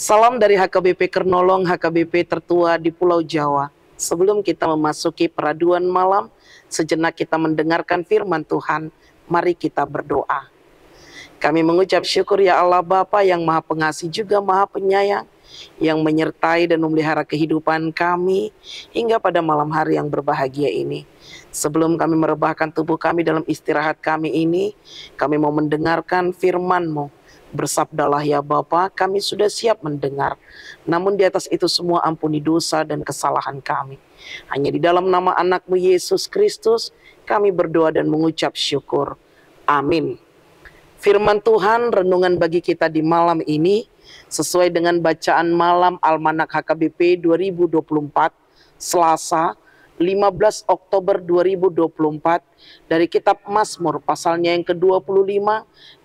Salam dari HKBP Kernolong, HKBP tertua di Pulau Jawa. Sebelum kita memasuki peraduan malam, sejenak kita mendengarkan firman Tuhan. Mari kita berdoa. Kami mengucap syukur ya Allah Bapa yang Maha Pengasih juga Maha Penyayang, yang menyertai dan memelihara kehidupan kami hingga pada malam hari yang berbahagia ini. Sebelum kami merebahkan tubuh kami dalam istirahat kami ini, kami mau mendengarkan firman-Mu. Bersabdalah ya Bapa, kami sudah siap mendengar. Namun di atas itu semua ampuni dosa dan kesalahan kami. Hanya di dalam nama anak-Mu Yesus Kristus, kami berdoa dan mengucap syukur. Amin. Firman Tuhan, renungan bagi kita di malam ini, sesuai dengan bacaan malam Almanak HKBP 2024, Selasa, 15 Oktober 2024, dari kitab Mazmur pasalnya yang ke-25,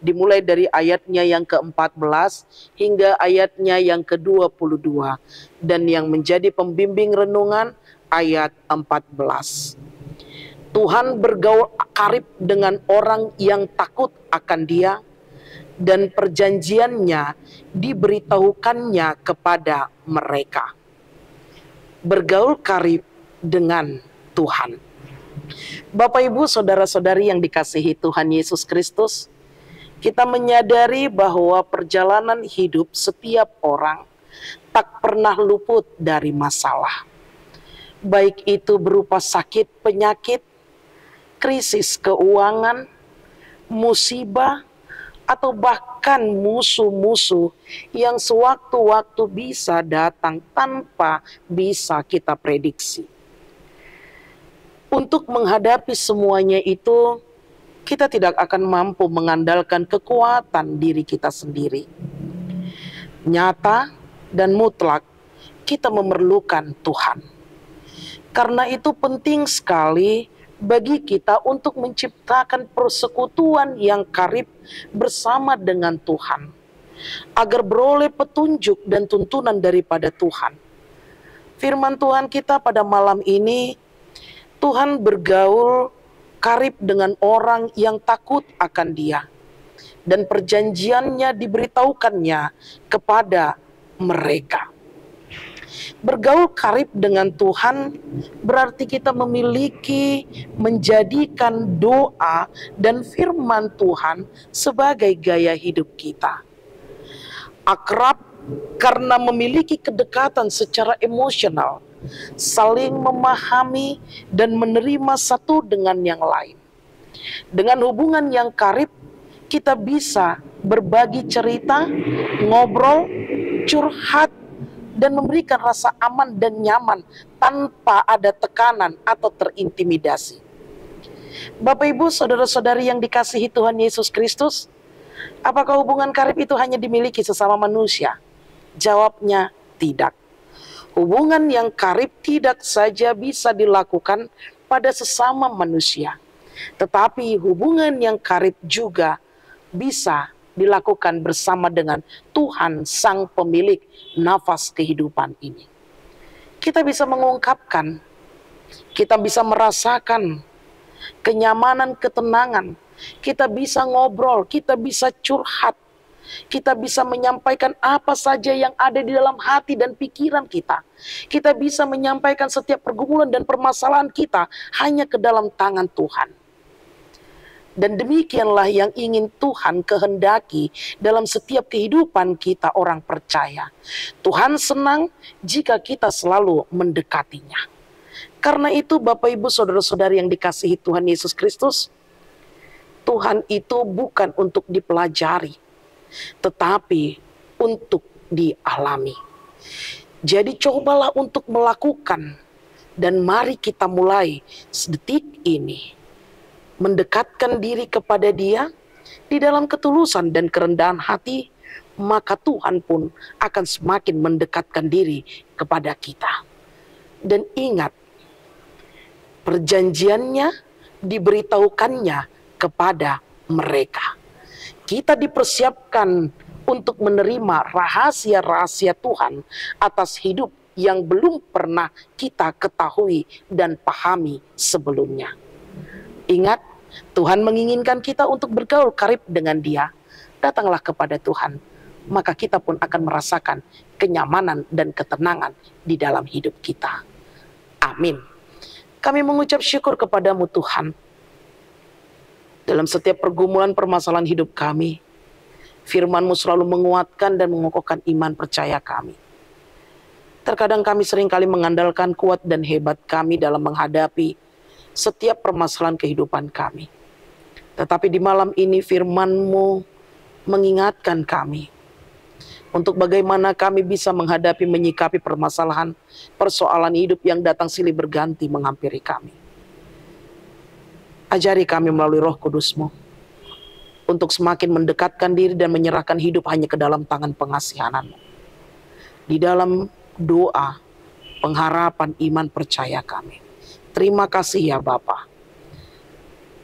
dimulai dari ayatnya yang ke-14 hingga ayatnya yang ke-22, dan yang menjadi pembimbing renungan ayat 14. Tuhan bergaul karib dengan orang yang takut akan Dia, dan perjanjiannya diberitahukannya kepada mereka. Bergaul karib dengan Tuhan. Bapak Ibu saudara-saudari yang dikasihi Tuhan Yesus Kristus, kita menyadari bahwa perjalanan hidup setiap orang tak pernah luput dari masalah. Baik itu berupa sakit penyakit, krisis keuangan, musibah, atau bahkan musuh-musuh yang sewaktu-waktu bisa datang tanpa bisa kita prediksi. Untuk menghadapi semuanya itu, kita tidak akan mampu mengandalkan kekuatan diri kita sendiri. Nyata dan mutlak, kita memerlukan Tuhan. Karena itu penting sekali bagi kita untuk menciptakan persekutuan yang karib bersama dengan Tuhan, agar beroleh petunjuk dan tuntunan daripada Tuhan. Firman Tuhan kita pada malam ini, Tuhan bergaul karib dengan orang yang takut akan Dia, dan perjanjiannya diberitahukannya kepada mereka. Bergaul karib dengan Tuhan berarti kita menjadikan doa dan firman Tuhan sebagai gaya hidup kita. Akrab karena memiliki kedekatan secara emosional, saling memahami dan menerima satu dengan yang lain. Dengan hubungan yang karib, kita bisa berbagi cerita, ngobrol, curhat, dan memberikan rasa aman dan nyaman tanpa ada tekanan atau terintimidasi. Bapak Ibu saudara-saudari yang dikasihi Tuhan Yesus Kristus, apakah hubungan karib itu hanya dimiliki sesama manusia? Jawabnya tidak. Hubungan yang karib tidak saja bisa dilakukan pada sesama manusia, tetapi hubungan yang karib juga bisa dilakukan bersama dengan Tuhan Sang Pemilik nafas kehidupan ini. Kita bisa mengungkapkan, kita bisa merasakan kenyamanan, ketenangan, kita bisa ngobrol, kita bisa curhat, kita bisa menyampaikan apa saja yang ada di dalam hati dan pikiran kita. Kita bisa menyampaikan setiap pergumulan dan permasalahan kita hanya ke dalam tangan Tuhan. Dan demikianlah yang ingin Tuhan kehendaki dalam setiap kehidupan kita orang percaya. Tuhan senang jika kita selalu mendekatinya. Karena itu Bapak Ibu saudara-saudari yang dikasihi Tuhan Yesus Kristus, Tuhan itu bukan untuk dipelajari, tetapi untuk dialami. Jadi cobalah untuk melakukan, dan mari kita mulai sedetik ini mendekatkan diri kepada Dia di dalam ketulusan dan kerendahan hati, maka Tuhan pun akan semakin mendekatkan diri kepada kita. Dan ingat, perjanjiannya diberitahukannya kepada mereka. Kita dipersiapkan untuk menerima rahasia-rahasia Tuhan atas hidup yang belum pernah kita ketahui dan pahami sebelumnya. Ingat, Tuhan menginginkan kita untuk bergaul karib dengan Dia. Datanglah kepada Tuhan. maka kita pun akan merasakan kenyamanan dan ketenangan di dalam hidup kita. Amin. Kami mengucap syukur kepadamu Tuhan. Dalam setiap pergumulan permasalahan hidup kami, firman-Mu selalu menguatkan dan mengokohkan iman percaya kami. Terkadang kami seringkali mengandalkan kuat dan hebat kami dalam menghadapi setiap permasalahan kehidupan kami. Tetapi di malam ini firman-Mu mengingatkan kami untuk bagaimana kami bisa menghadapi, menyikapi permasalahan, persoalan hidup yang datang silih berganti menghampiri kami. Ajari kami melalui Roh Kudus-Mu untuk semakin mendekatkan diri dan menyerahkan hidup hanya ke dalam tangan pengasihan-Mu. Di dalam doa, pengharapan, iman, percaya kami. Terima kasih ya Bapa.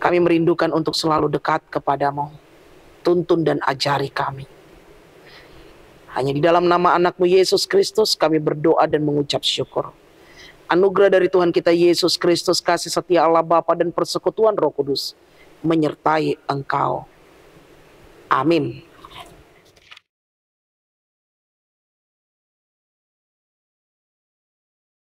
Kami merindukan untuk selalu dekat kepadamu. Tuntun dan ajari kami. Hanya di dalam nama anak-Mu Yesus Kristus kami berdoa dan mengucap syukur. Anugerah dari Tuhan kita Yesus Kristus, kasih setia Allah Bapa dan persekutuan Roh Kudus menyertai engkau. Amin.